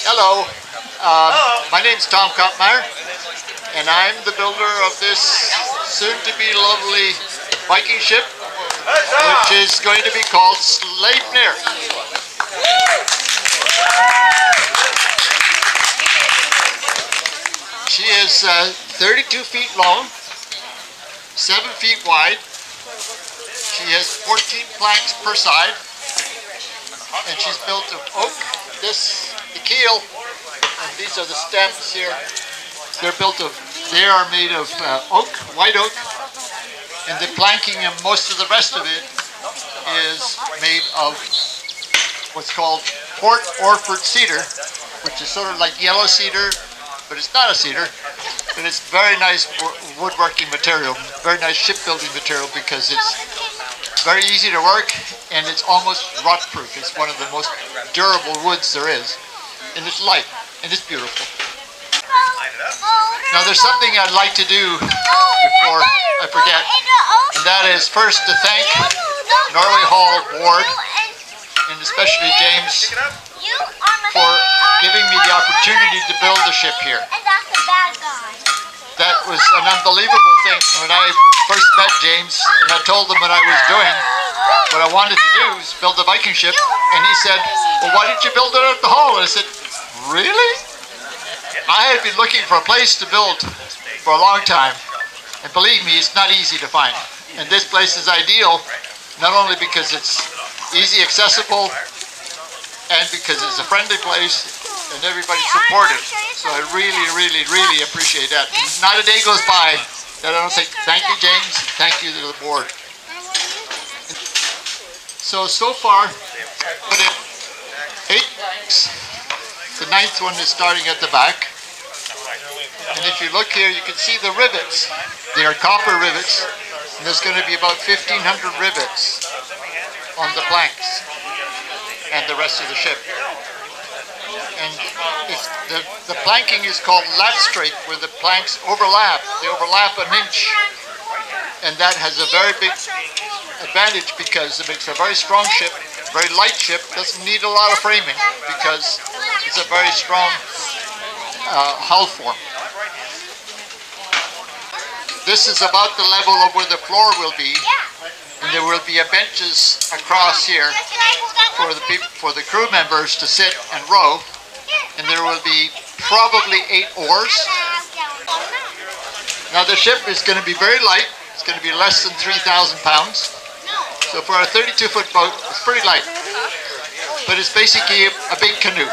Hello, my name's Tom Kottmeyer, and I'm the builder of this soon-to-be lovely Viking ship, which is going to be called Sleipnir. She is 32 feet long, 7 feet wide. She has 14 planks per side, and she's built of oak. The keel, and these are the stems here. They are made of oak, white oak, and the planking and most of the rest of it is made of what's called Port Orford cedar, which is sort of like yellow cedar, but it's not a cedar, but it's very nice woodworking material, very nice shipbuilding material, because it's very easy to work and it's almost rot-proof. It's one of the most durable woods there is, and it's light and it's beautiful. Now there's something I'd like to do before I forget, and that is first to thank Norway Hall Board, and especially James, for giving me the opportunity to build the ship here. That was an unbelievable thing. When I first met James and I told him what I was doing, what I wanted to do was build a Viking ship, and he said, well, why didn't you build it at the Hall? And I said, really? I had been looking for a place to build for a long time, and believe me, it's not easy to find. And this place is ideal, not only because it's easy accessible, and because it's a friendly place, and everybody's supportive. So I really, really, really appreciate that. And not a day goes by that I don't say thank you, James, and thank you to the board. So far, put in 8 planks. The 9th one is starting at the back. And if you look here, you can see the rivets. They are copper rivets, and there's going to be about 1,500 rivets on the planks and the rest of the ship. And the planking is called latstrake, where the planks overlap. They overlap an inch, and that has a very big advantage because it makes a very strong ship, very light ship. Doesn't need a lot of framing because it's a very strong hull form. This is about the level of where the floor will be, and there will be benches across here for the crew members to sit and row, and there will be probably 8 oars. Now the ship is going to be very light. It's going to be less than 3,000 pounds. So for a 32-foot boat, it's pretty light. But it's basically a big canoe.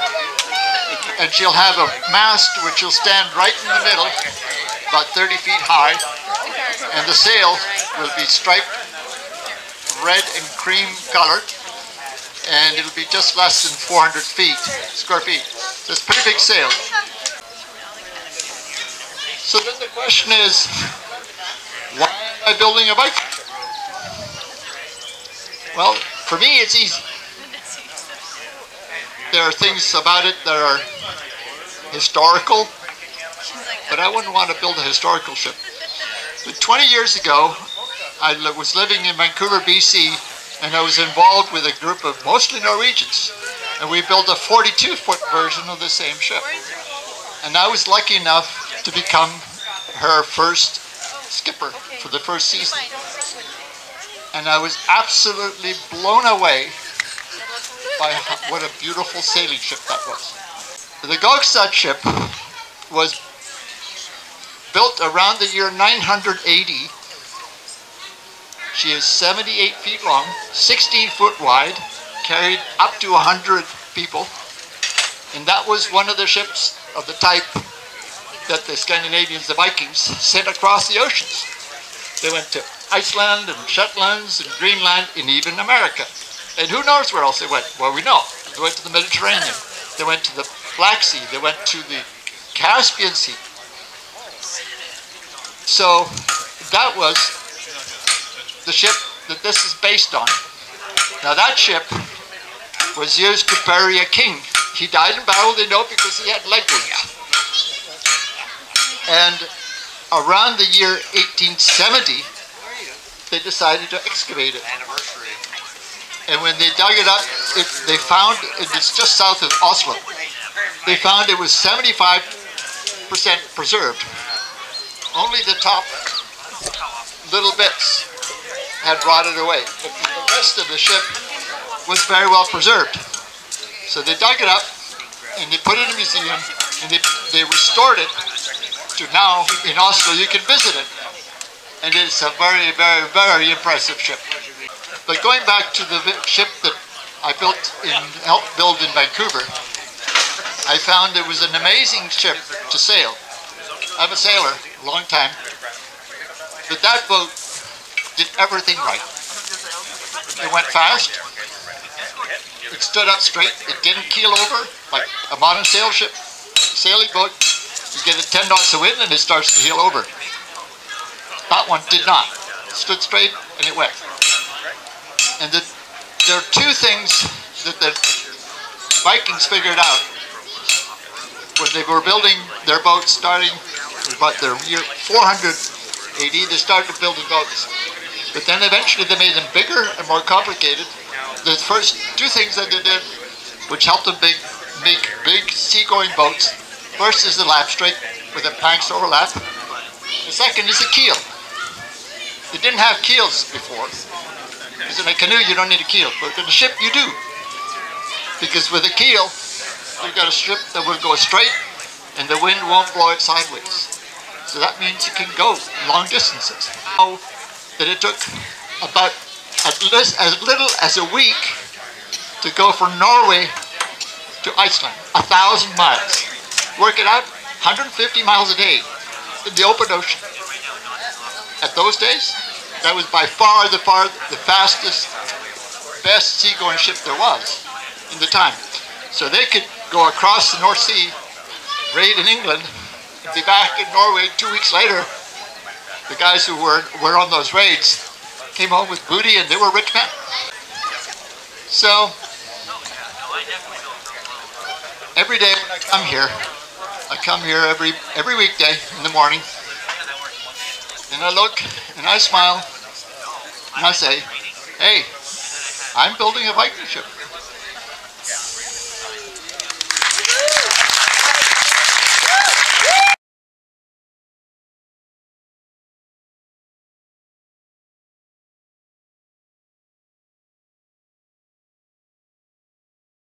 And she'll have a mast which will stand right in the middle, about 30 feet high, and the sail will be striped red and cream colored, and it'll be just less than 400 square feet. So it's a pretty big sail. So then the question is, why am I building a Viking? Well, for me it's easy. There are things about it that are historical, but I wouldn't want to build a historical ship. But 20 years ago, I was living in Vancouver, BC, and I was involved with a group of mostly Norwegians, and we built a 42-foot version of the same ship. And I was lucky enough to become her first skipper for the first season. And I was absolutely blown away by what a beautiful sailing ship that was. The Gokstad ship was built around the year 980. She is 78 feet long, 16 foot wide, carried up to 100 people. And that was one of the ships of the type that the Scandinavians, the Vikings, sent across the oceans. They went to Iceland and Shetlands and Greenland and even America. And who knows where else they went? Well, we know. They went to the Mediterranean. They went to the Black Sea. They went to the Caspian Sea. So that was the ship that this is based on. Now that ship was used to bury a king. He died in battle, they know, because he had leg wounds. And around the year 1870, they decided to excavate it. And when they dug it up, they found, it's just south of Oslo, they found it was 75% preserved. Only the top little bits had rotted away, but the rest of the ship was very well preserved. So they dug it up and they put it in a museum, and they restored it to now in Oslo you can visit it. And it's a very, very, very impressive ship. But going back to the ship that I helped build in Vancouver, I found it was an amazing ship to sail. I'm a sailor, a long time. But that boat did everything right. It went fast. It stood up straight. It didn't keel over like a modern sailing boat. You get it 10 knots of wind and it starts to keel over. That one did not. It stood straight and it went. And there are two things that the Vikings figured out when they were building their boats starting about the year 400 AD. They started building boats. But then eventually they made them bigger and more complicated. The first two things that they did, which helped them make big seagoing boats, first is the lapstrake, where the planks overlap. The second is the keel. They didn't have keels before. Because in a canoe you don't need a keel, but in a ship you do. Because with a keel, you've got a strip that will go straight and the wind won't blow it sideways. So that means you can go long distances. That it took about as little as a week to go from Norway to Iceland, 1,000 miles. Work it out, 150 miles a day in the open ocean. At those days, that was by far the fastest, best seagoing ship there was in the time. So they could go across the North Sea, raid in England, and be back in Norway 2 weeks later. The guys who were on those raids came home with booty and they were rich men. So, every day when I come here every weekday in the morning, and I look and I smile and I say, hey, I'm building a Viking ship.